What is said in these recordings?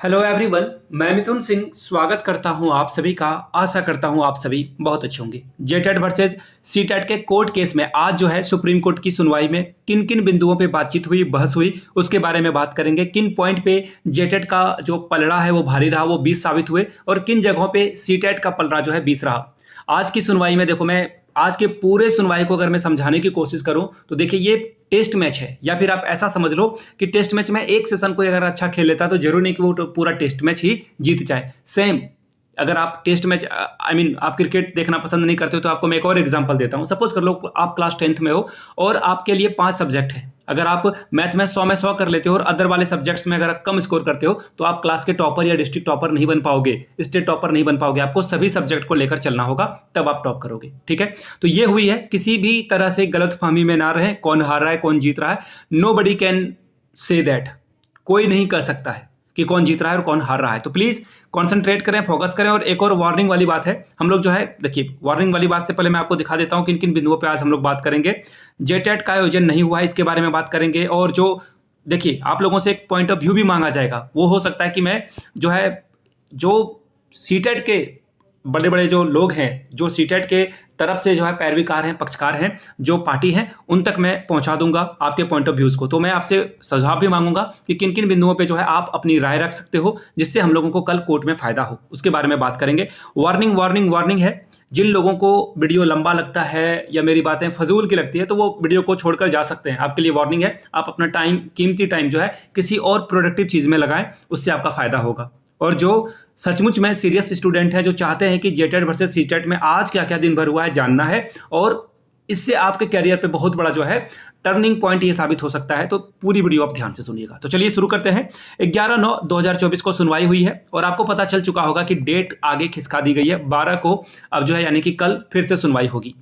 Hello everyone, मैं मिथुन सिंह स्वागत करता हूं आप सभी का। आशा करता हूं आप सभी बहुत अच्छे होंगे। जेटेट वर्सेस सीटेट के कोर्ट केस में आज जो है सुप्रीम कोर्ट की सुनवाई में किन किन बिंदुओं पे बातचीत हुई, बहस हुई, उसके बारे में बात करेंगे। किन पॉइंट पे जेटेट का जो पलड़ा है वो भारी रहा, वो 20 साबित हुए, और किन जगहों पे सीटेट का पलड़ा जो है 20 रहा। आज की सुनवाई में देखो, मैं आज के पूरे सुनवाई को अगर मैं समझाने की कोशिश करूं तो देखिए, ये टेस्ट मैच है, या फिर आप ऐसा समझ लो कि टेस्ट मैच में एक सेशन कोई अगर अच्छा खेल लेता है तो जरूरी नहीं कि वो पूरा टेस्ट मैच ही जीत जाए। सेम अगर आप टेस्ट मैच आप क्रिकेट देखना पसंद नहीं करते हो तो आपको मैं एक और एग्जांपल देता हूं। सपोज कर लो आप क्लास 10th में हो और आपके लिए 5 सब्जेक्ट हैं। अगर आप मैथ में 100 में 100 कर लेते हो और अदर वाले सब्जेक्ट्स में अगर आप कम स्कोर करते हो तो आप क्लास के टॉपर या डिस्ट्रिक्ट टॉपर नहीं बन पाओगे, स्टेट टॉपर नहीं बन पाओगे। आपको सभी सब्जेक्ट को लेकर चलना होगा, तब आप टॉप करोगे। ठीक है, तो ये हुई है। किसी भी तरह से गलतफहमी में ना रहें, कौन हार रहा है कौन जीत रहा है। नोबडी कैन से दैट, कोई नहीं कह सकता है कि कौन जीत रहा है और कौन हार रहा है। तो प्लीज कंसंट्रेट करें, फोकस करें। और एक और वार्निंग वाली बात है, हम लोग जो है देखिए, वार्निंग वाली बात से पहले मैं आपको दिखा देता हूं किन किन बिंदुओं पे आज हम लोग बात करेंगे। जेटेट का आयोजन नहीं हुआ है, इसके बारे में बात करेंगे। और जो देखिए, आप लोगों से एक पॉइंट ऑफ व्यू भी मांगा जाएगा। वो हो सकता है कि मैं जो सीटेट के बड़े बड़े जो लोग हैं, जो सीटेट के तरफ से जो है पैरवीकार हैं, पक्षकार हैं, जो पार्टी हैं, उन तक मैं पहुंचा दूंगा आपके पॉइंट ऑफ व्यूज को। तो मैं आपसे सुझाव भी मांगूंगा कि किन किन बिंदुओं पे जो है आप अपनी राय रख सकते हो, जिससे हम लोगों को कल कोर्ट में फायदा हो, उसके बारे में बात करेंगे। वार्निंग वार्निंग वार्निंग है। जिन लोगों को वीडियो लंबा लगता है या मेरी बातें फजूल की लगती है तो वो वीडियो को छोड़कर जा सकते हैं। आपके लिए वार्निंग है, आप अपना टाइम, कीमती टाइम जो है किसी और प्रोडक्टिव चीज में लगाएं, उससे आपका फायदा होगा। और जो सचमुच में सीरियस स्टूडेंट हैं, जो चाहते हैं कि जेटेट वर्सेस सीटेट में आज क्या क्या दिन भर हुआ है जानना है, और इससे आपके कैरियर पे बहुत बड़ा जो है टर्निंग पॉइंट ये साबित हो सकता है, तो पूरी वीडियो आप ध्यान से सुनिएगा। तो चलिए शुरू करते हैं। 11/9/2024 को सुनवाई हुई है और आपको पता चल चुका होगा कि डेट आगे खिसका दी गई है 12 को। अब जो है यानी कि कल फिर से सुनवाई होगी।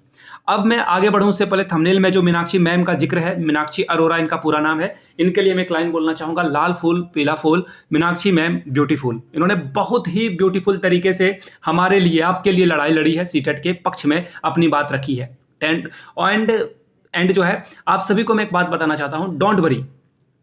अब मैं आगे बढ़ूं उससे पहले थंबनेल में जो मीनाक्षी मैम का जिक्र है, मीनाक्षी अरोरा इनका पूरा नाम है, इनके लिए मैं एक लाइन बोलना चाहूंगा। लाल फूल पीला फूल, मीनाक्षी मैम ब्यूटीफुल। इन्होंने बहुत ही ब्यूटीफुल तरीके से हमारे लिए, आपके लिए लड़ाई लड़ी है, सीटेट के पक्ष में अपनी बात रखी है। एंड जो है आप सभी को मैं एक बात बताना चाहता हूं, डोंट वरी।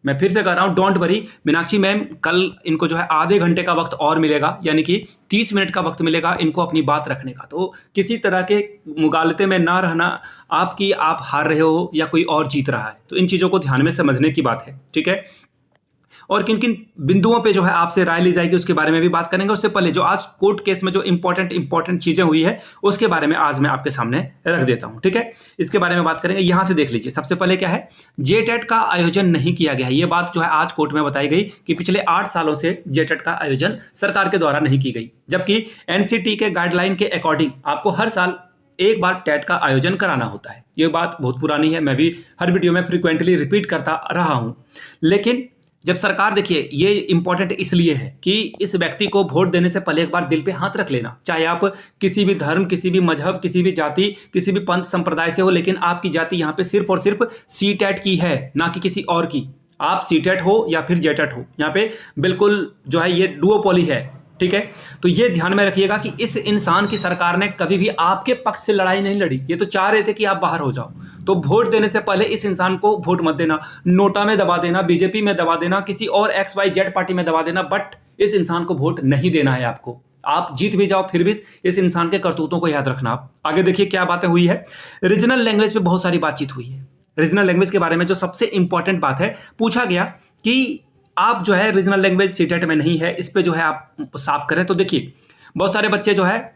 मैं फिर से कह रहा हूं, डोंट वरी। मीनाक्षी मैम कल इनको जो है आधे घंटे का वक्त और मिलेगा, यानी कि 30 मिनट का वक्त मिलेगा इनको अपनी बात रखने का। तो किसी तरह के मुगालते में ना रहना, आप हार रहे हो या कोई और जीत रहा है, तो इन चीज़ों को ध्यान में समझने की बात है। ठीक है, और किन किन बिंदुओं पे जो है आपसे राय ली जाएगी उसके बारे में भी बात करेंगे। उससे पहले जो आज कोर्ट केस में जो इंपॉर्टेंट चीजें हुई है उसके बारे में आज मैं आपके सामने रख देता हूं। ठीक है, इसके बारे में बात करेंगे। यहां से देख लीजिए, सबसे पहले क्या है, जेटेट का आयोजन नहीं किया गया है। ये बात जो है आज कोर्ट में बताई गई कि पिछले 8 सालों से जेटेट का आयोजन सरकार के द्वारा नहीं की गई, जबकि एनसीटी के गाइडलाइन के अकॉर्डिंग आपको हर साल एक बार टेट का आयोजन कराना होता है। ये बात बहुत पुरानी है, मैं भी हर वीडियो में फ्रिक्वेंटली रिपीट करता रहा हूं। लेकिन जब सरकार, देखिए ये इंपॉर्टेंट इसलिए है कि इस व्यक्ति को वोट देने से पहले एक बार दिल पे हाथ रख लेना। चाहे आप किसी भी धर्म, किसी भी मजहब, किसी भी जाति, किसी भी पंथ संप्रदाय से हो, लेकिन आपकी जाति यहाँ पे सिर्फ और सिर्फ सीटेट की है, ना कि किसी और की। आप सीटेट हो या फिर जेटेट हो, यहाँ पे बिल्कुल जो है ये डुओपोली है। ठीक है, तो ये ध्यान में रखिएगा कि इस इंसान की सरकार ने कभी भी आपके पक्ष से लड़ाई नहीं लड़ी। ये तो चाह रहे थे कि आप बाहर हो जाओ। तो वोट देने से पहले इस इंसान को वोट मत देना, नोटा में दबा देना, बीजेपी में दबा देना, किसी और XYZ पार्टी में दबा देना, बट इस इंसान को वोट नहीं देना है आपको। आप जीत भी जाओ फिर भी इस इंसान के करतूतों को याद रखना। आप आगे देखिए क्या बातें हुई है। रीजनल लैंग्वेज पे बहुत सारी बातचीत हुई है। रीजनल लैंग्वेज के बारे में जो सबसे इंपॉर्टेंट बात है, पूछा गया कि आप जो है रीजनल लैंग्वेज सीटेट में नहीं है, इस पे जो है आप साफ करें। तो देखिए, बहुत सारे बच्चे जो है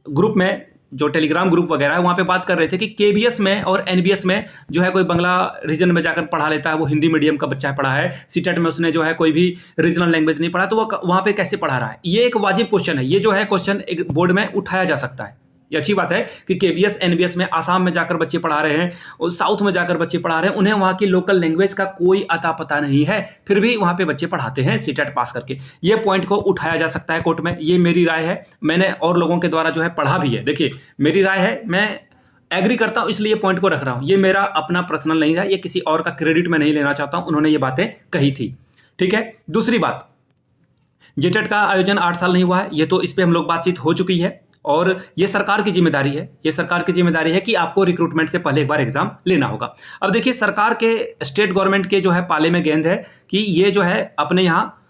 ग्रुप में, जो टेलीग्राम ग्रुप वगैरह है, वहाँ पे बात कर रहे थे कि KBS में और NBS में जो है कोई बंगला रीजन में जाकर पढ़ा लेता है, वो हिंदी मीडियम का बच्चा पढ़ा है, सीटेट में उसने जो है कोई भी रीजनल लैंग्वेज नहीं पढ़ा, तो वो वहाँ पे कैसे पढ़ा रहा है। ये एक वाजिब क्वेश्चन है। ये जो है क्वेश्चन एक बोर्ड में उठाया जा सकता है। ये अच्छी बात है कि KBS NBS में आसाम में जाकर बच्चे पढ़ा रहे हैं और साउथ में जाकर बच्चे पढ़ा रहे हैं, उन्हें वहाँ की लोकल लैंग्वेज का कोई अता पता नहीं है, फिर भी वहाँ पे बच्चे पढ़ाते हैं सीटेट पास करके। ये पॉइंट को उठाया जा सकता है कोर्ट में। ये मेरी राय है, मैंने और लोगों के द्वारा जो है पढ़ा भी है। देखिए, मेरी राय है, मैं एग्री करता हूँ, इसलिए पॉइंट को रख रहा हूँ। ये मेरा अपना पर्सनल नहीं है, ये किसी और का क्रेडिट मैं नहीं लेना चाहता हूँ, उन्होंने ये बातें कही थी। ठीक है, दूसरी बात, जेटेट का आयोजन 8 साल नहीं हुआ है, ये तो इस पर हम लोग बातचीत हो चुकी है, और ये सरकार की जिम्मेदारी है। ये सरकार की जिम्मेदारी है कि आपको रिक्रूटमेंट से पहले एक बार एग्जाम लेना होगा। अब देखिए, सरकार के, स्टेट गवर्नमेंट के जो है पाले में गेंद है कि ये जो है अपने यहाँ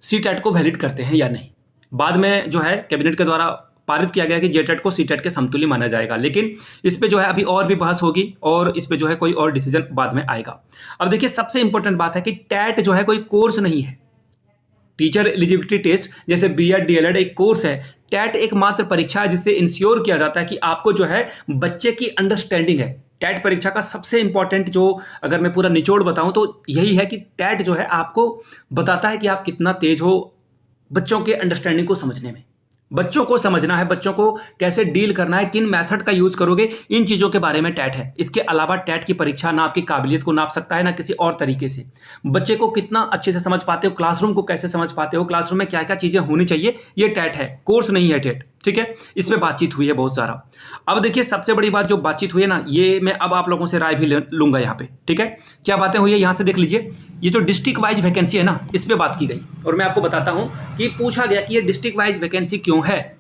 सीटेट को वैलिड करते हैं या नहीं। बाद में जो है कैबिनेट के द्वारा पारित किया गया कि जेटेट को सीटेट के समतुल्य माना जाएगा, लेकिन इस पे जो है अभी और भी बहस होगी और इस पे जो है कोई और डिसीजन बाद में आएगा। अब देखिए सबसे इंपॉर्टेंट बात है कि टैट जो है कोई कोर्स नहीं है। टीचर एलिजिबिलिटी टेस्ट जैसे बीएड डीएलएड एक कोर्स है, टैट एकमात्र परीक्षा है जिससे इंश्योर किया जाता है कि आपको जो है बच्चे की अंडरस्टैंडिंग है। टैट परीक्षा का सबसे इंपॉर्टेंट जो अगर मैं पूरा निचोड़ बताऊं तो यही है कि टैट जो है आपको बताता है कि आप कितना तेज हो बच्चों के अंडरस्टैंडिंग को समझने में। बच्चों को समझना है, बच्चों को कैसे डील करना है, किन मेथड का यूज करोगे, इन चीज़ों के बारे में टैट है। इसके अलावा टैट की परीक्षा ना आपकी काबिलियत को नाप सकता है ना किसी और तरीके से। बच्चे को कितना अच्छे से समझ पाते हो, क्लासरूम को कैसे समझ पाते हो, क्लासरूम में क्या क्या चीज़ें होनी चाहिए, ये टैट है, कोर्स नहीं है टैट। ठीक है, इस पर बातचीत हुई है बहुत सारा। अब देखिए सबसे बड़ी बात जो बातचीत हुई है ना, ये मैं अब आप लोगों से राय भी लूंगा यहाँ पे। ठीक है, क्या बातें हुई है यहाँ से देख लीजिए। ये जो डिस्ट्रिक्ट वाइज वैकेंसी है ना, इस पर बात की गई और मैं आपको बताता हूँ कि पूछा गया कि ये डिस्ट्रिक्ट वाइज वैकेंसी क्यों है।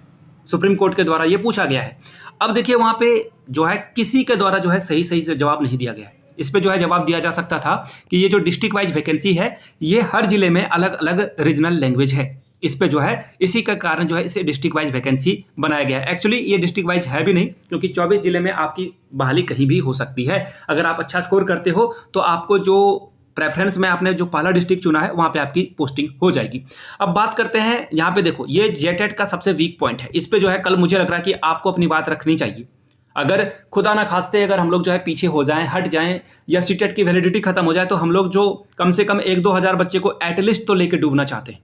सुप्रीम कोर्ट के द्वारा ये पूछा गया है। अब देखिए वहाँ पे जो है किसी के द्वारा जो है सही से जवाब नहीं दिया गया है। इस पे जो है जवाब दिया जा सकता था कि ये जो डिस्ट्रिक्ट वाइज वैकेंसी है ये हर जिले में अलग अलग रीजनल लैंग्वेज है। इस पे जो है इसी का कारण जो है इसे डिस्ट्रिक्ट वाइज वैकेंसी बनाया गया है। एक्चुअली ये डिस्ट्रिक्ट वाइज है भी नहीं, क्योंकि 24 जिले में आपकी बहाली कहीं भी हो सकती है। अगर आप अच्छा स्कोर करते हो तो आपको जो प्रेफरेंस में आपने जो पहला डिस्ट्रिक्ट चुना है वहां पे आपकी पोस्टिंग हो जाएगी। अब बात करते हैं यहाँ पे, देखो ये जेटेट का सबसे वीक पॉइंट है। इस पे जो है कल मुझे लग रहा है कि आपको अपनी बात रखनी चाहिए। अगर खुदा ना खास्ते अगर हम लोग जो है पीछे हो जाएं, हट जाएं या सीटेट की वैलिडिटी खत्म हो जाए तो हम लोग जो कम से कम 1-2 हज़ार बच्चे को एटलीस्ट तो लेके डूबना चाहते हैं।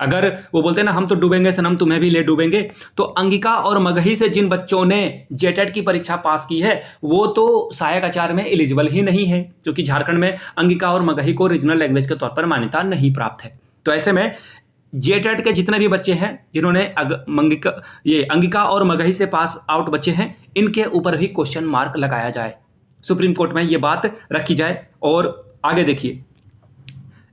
अगर वो बोलते हैं ना हम तो डूबेंगे सनम तुम्हें भी ले डूबेंगे, तो अंगिका और मगही से जिन बच्चों ने जेटेट की परीक्षा पास की है वो तो सहायक आचार्य में एलिजिबल ही नहीं है, क्योंकि झारखंड में अंगिका और मगही को रीजनल लैंग्वेज के तौर पर मान्यता नहीं प्राप्त है। तो ऐसे में जेटेट के जितने भी बच्चे हैं जिन्होंने अंगिका और मगही से पास आउट बच्चे हैं, इनके ऊपर भी क्वेश्चन मार्क लगाया जाए, सुप्रीम कोर्ट में ये बात रखी जाए। और आगे देखिए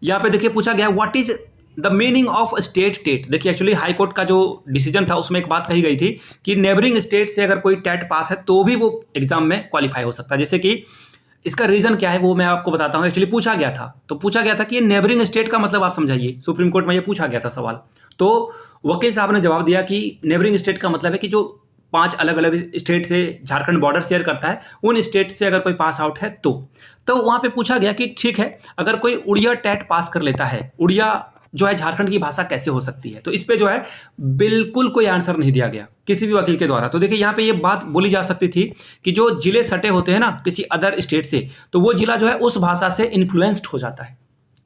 यहाँ पे देखिए पूछा गया what is the meaning of state TET. देखिए एक्चुअली हाई कोर्ट का जो डिसीजन था उसमें एक बात कही गई थी कि नेबरिंग स्टेट से अगर कोई टेट पास है तो भी वो एग्जाम में क्वालिफाई हो सकता है। जैसे कि इसका रीजन क्या है वो मैं आपको बताता हूँ। एक्चुअली पूछा गया था कि ये नेबरिंग स्टेट का मतलब आप समझाइए। सुप्रीम कोर्ट में ये पूछा गया था सवाल, तो वकील साहब ने जवाब दिया कि नेबरिंग स्टेट का मतलब है कि जो 5 अलग अलग स्टेट से झारखंड बॉर्डर शेयर करता है, उन स्टेट से अगर कोई पास आउट है तो वहाँ पे पूछा गया कि ठीक है अगर कोई उड़िया टेट पास कर लेता है, उड़िया जो है झारखंड की भाषा कैसे हो सकती है, तो इस पे जो है बिल्कुल कोई आंसर नहीं दिया गया किसी भी वकील के द्वारा। तो देखिए यहाँ पे ये बात बोली जा सकती थी कि जो जिले सटे होते हैं ना किसी अदर स्टेट से, तो वो जिला जो है उस भाषा से इन्फ्लुएंस्ड हो जाता है।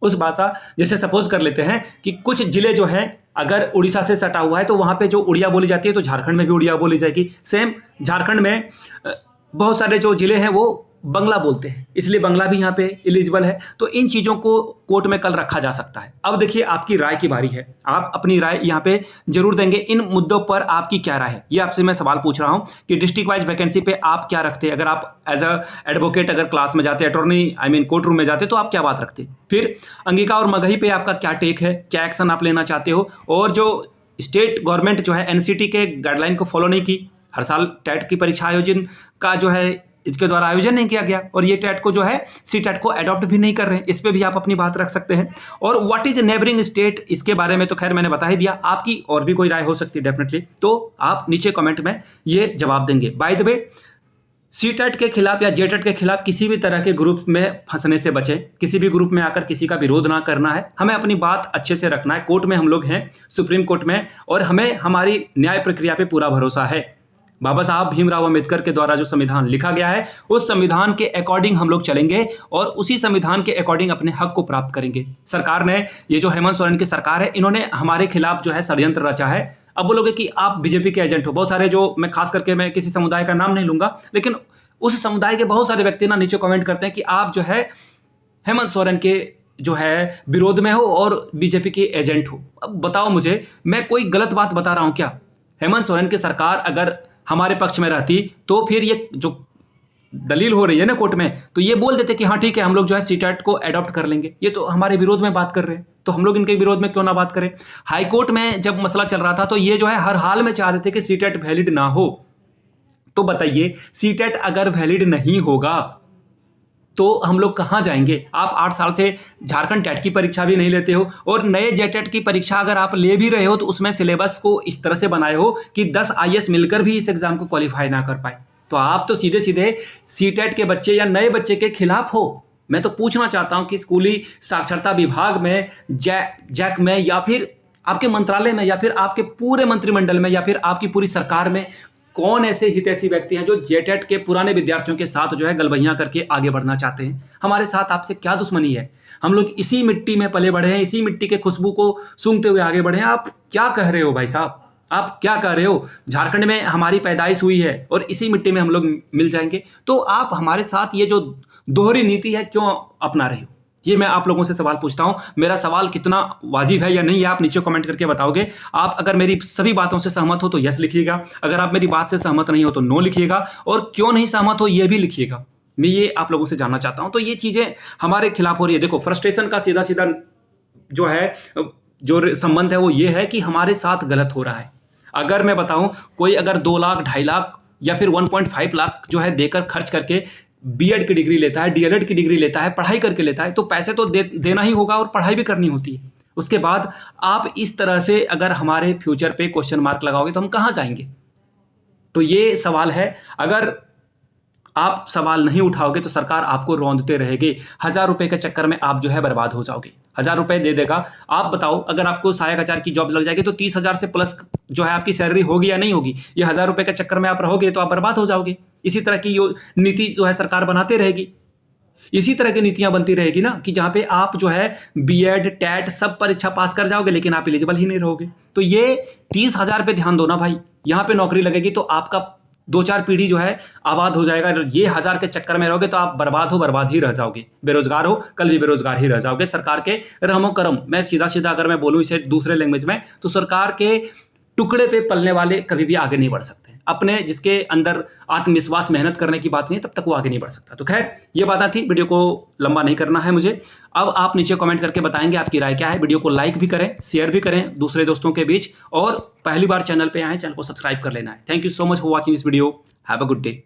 उस भाषा जैसे सपोज कर लेते हैं कि कुछ जिले जो है अगर उड़ीसा से सटा हुआ है तो वहाँ पे जो उड़िया बोली जाती है तो झारखंड में भी उड़िया बोली जाएगी। सेम झारखंड में बहुत सारे जो जिले हैं वो बंगला बोलते हैं, इसलिए बंगला भी यहाँ पे एलिजिबल है। तो इन चीज़ों को कोर्ट में कल रखा जा सकता है। अब देखिए आपकी राय की बारी है, आप अपनी राय यहाँ पे जरूर देंगे। इन मुद्दों पर आपकी क्या राय है ये आपसे मैं सवाल पूछ रहा हूँ कि डिस्ट्रिक्ट वाइज वैकेंसी पे आप क्या रखते हैं। अगर आप एज अ एडवोकेट अगर क्लास में जाते, अटॉर्नी कोर्ट रूम में जाते, तो आप क्या बात रखते। फिर अंगिका और मगही पे आपका क्या टेक है, क्या एक्शन आप लेना चाहते हो। और जो स्टेट गवर्नमेंट जो है एनसीटी के गाइडलाइन को फॉलो नहीं की, हर साल टेट की परीक्षा आयोजन का जो है इसके द्वारा आयोजन नहीं किया गया, और ये टेट को जो है सी टेट को अडॉप्ट भी नहीं कर रहे हैं, इस पे भी आप अपनी बात रख सकते हैं। और व्हाट इज नेबरिंग स्टेट, इसके बारे में तो खैर मैंने बता ही दिया। आपकी और भी कोई राय हो सकती है डेफिनेटली, तो आप नीचे कमेंट में ये जवाब देंगे। By the way CTET के खिलाफ या जे टेट के खिलाफ किसी भी तरह के ग्रुप में फंसने से बचें, किसी भी ग्रुप में आकर किसी का विरोध ना करना है, हमें अपनी बात अच्छे से रखना है। कोर्ट में हम लोग हैं, सुप्रीम कोर्ट में, और हमें हमारी न्याय प्रक्रिया पे पूरा भरोसा है। बाबा साहब भीमराव अंबेडकर के द्वारा जो संविधान लिखा गया है उस संविधान के अकॉर्डिंग हम लोग चलेंगे और उसी संविधान के अकॉर्डिंग अपने हक को प्राप्त करेंगे। सरकार ने, ये जो हेमंत सोरेन की सरकार है, इन्होंने हमारे खिलाफ जो है षड्यंत्र रचा है। अब बोलोगे कि आप बीजेपी के एजेंट हो, बहुत सारे जो मैं खास करके मैं किसी समुदाय का नाम नहीं लूंगा, लेकिन उस समुदाय के बहुत सारे व्यक्ति ना नीचे कमेंट करते हैं कि आप जो है हेमंत सोरेन के जो है विरोध में हो और बीजेपी के एजेंट हो। अब बताओ मुझे, मैं कोई गलत बात बता रहा हूं क्या? हेमंत सोरेन की सरकार अगर हमारे पक्ष में रहती तो फिर ये जो दलील हो रही है ना कोर्ट में, तो ये बोल देते कि हाँ ठीक है हम लोग जो है सी टेट को अडॉप्ट कर लेंगे। ये तो हमारे विरोध में बात कर रहे हैं, तो हम लोग इनके विरोध में क्यों ना बात करें। हाई कोर्ट में जब मसला चल रहा था तो ये जो है हर हाल में चाह रहे थे कि सी टेट वैलिड ना हो। तो बताइए सी टेट अगर वैलिड नहीं होगा तो हम लोग कहाँ जाएंगे। आप 8 साल से झारखंड टेट की परीक्षा भी नहीं लेते हो और नए जेटेट की परीक्षा अगर आप ले भी रहे हो तो उसमें सिलेबस को इस तरह से बनाए हो कि 10 IAS मिलकर भी इस एग्जाम को क्वालिफाई ना कर पाए। तो आप तो सीधे सीधे सीटेट के बच्चे या नए बच्चे के खिलाफ हो। मैं तो पूछना चाहता हूं कि स्कूली साक्षरता विभाग में, जैक में, या फिर आपके मंत्रालय में, या फिर आपके पूरे मंत्रिमंडल में, या फिर आपकी पूरी सरकार में कौन ऐसे हितैषी व्यक्ति हैं जो जेटेट के पुराने विद्यार्थियों के साथ जो है गलबैयां करके आगे बढ़ना चाहते हैं। हमारे साथ आपसे क्या दुश्मनी है। हम लोग इसी मिट्टी में पले बढ़े हैं, इसी मिट्टी के खुशबू को सूंघते हुए आगे बढ़े हैं। आप क्या कह रहे हो भाई साहब, आप क्या कह रहे हो। झारखंड में हमारी पैदाइश हुई है और इसी मिट्टी में हम लोग मिल जाएंगे, तो आप हमारे साथ ये जो दोहरी नीति है क्यों अपना रहे हो। ये मैं आप लोगों से सवाल पूछता हूं। मेरा सवाल कितना वाजिब है या नहीं, आप नीचे कमेंट करके बताओगे। आप अगर मेरी सभी बातों से सहमत हो तो यस लिखिएगा, अगर आप मेरी बात से सहमत नहीं हो तो नो लिखिएगा, और क्यों नहीं सहमत हो ये भी लिखिएगा। मैं ये आप लोगों से जानना चाहता हूं। तो ये चीजें हमारे खिलाफ हो रही है। देखो, फ्रस्ट्रेशन का सीधा सीधा जो है जो संबंध है वो ये है कि हमारे साथ गलत हो रहा है। अगर मैं बताऊं, कोई अगर 2 लाख, 2.5 लाख या फिर 1.5 लाख जो है देकर खर्च करके बीएड की डिग्री लेता है, डीएलएड की डिग्री लेता है, पढ़ाई करके लेता है, तो पैसे तो देना ही होगा और पढ़ाई भी करनी होती है। उसके बाद आप इस तरह से अगर हमारे फ्यूचर पे क्वेश्चन मार्क लगाओगे तो हम कहाँ जाएंगे। तो ये सवाल है। अगर आप सवाल नहीं उठाओगे तो सरकार आपको रौंदते रहेगी। 1000 रुपए के चक्कर में आप जो है बर्बाद हो जाओगे। 1000 रुपए दे देगा। आप बताओ, अगर आपको सहायक आचार्य की जॉब लग जाएगी तो 30,000 से प्लस जो है आपकी सैलरी होगी या नहीं होगी। ये 1000 रुपए के चक्कर में आप रहोगे तो आप बर्बाद हो जाओगे। इसी तरह की नीति जो है सरकार बनाते रहेगी। इसी तरह की नीतियां बनती रहेगी ना, कि जहां पे आप जो है बीएड, टेट सब परीक्षा पास कर जाओगे लेकिन आप एलिजिबल ही नहीं रहोगे। तो ये 30,000 पे ध्यान दो ना भाई। यहां पे नौकरी लगेगी तो आपका 2-4 पीढ़ी जो है आबाद हो जाएगा। ये 1000 के चक्कर में रहोगे तो आप बर्बाद ही रह जाओगे। बेरोजगार हो, कल भी बेरोजगार ही रह जाओगे। सरकार के रहमो करम, मैं सीधा सीधा अगर मैं बोलूं इसे दूसरे लैंग्वेज में, तो सरकार के टुकड़े पे पलने वाले कभी भी आगे नहीं बढ़ सकते। अपने जिसके अंदर आत्मविश्वास, मेहनत करने की बात नहीं है, तब तक वो आगे नहीं बढ़ सकता। तो खैर, ये बात थी। वीडियो को लंबा नहीं करना है मुझे। अब आप नीचे कमेंट करके बताएंगे आपकी राय क्या है। वीडियो को लाइक भी करें, शेयर भी करें दूसरे दोस्तों के बीच, और पहली बार चैनल पे आए, चैनल को सब्सक्राइब कर लेना है। Thank you so much for watching this video. Have a good day.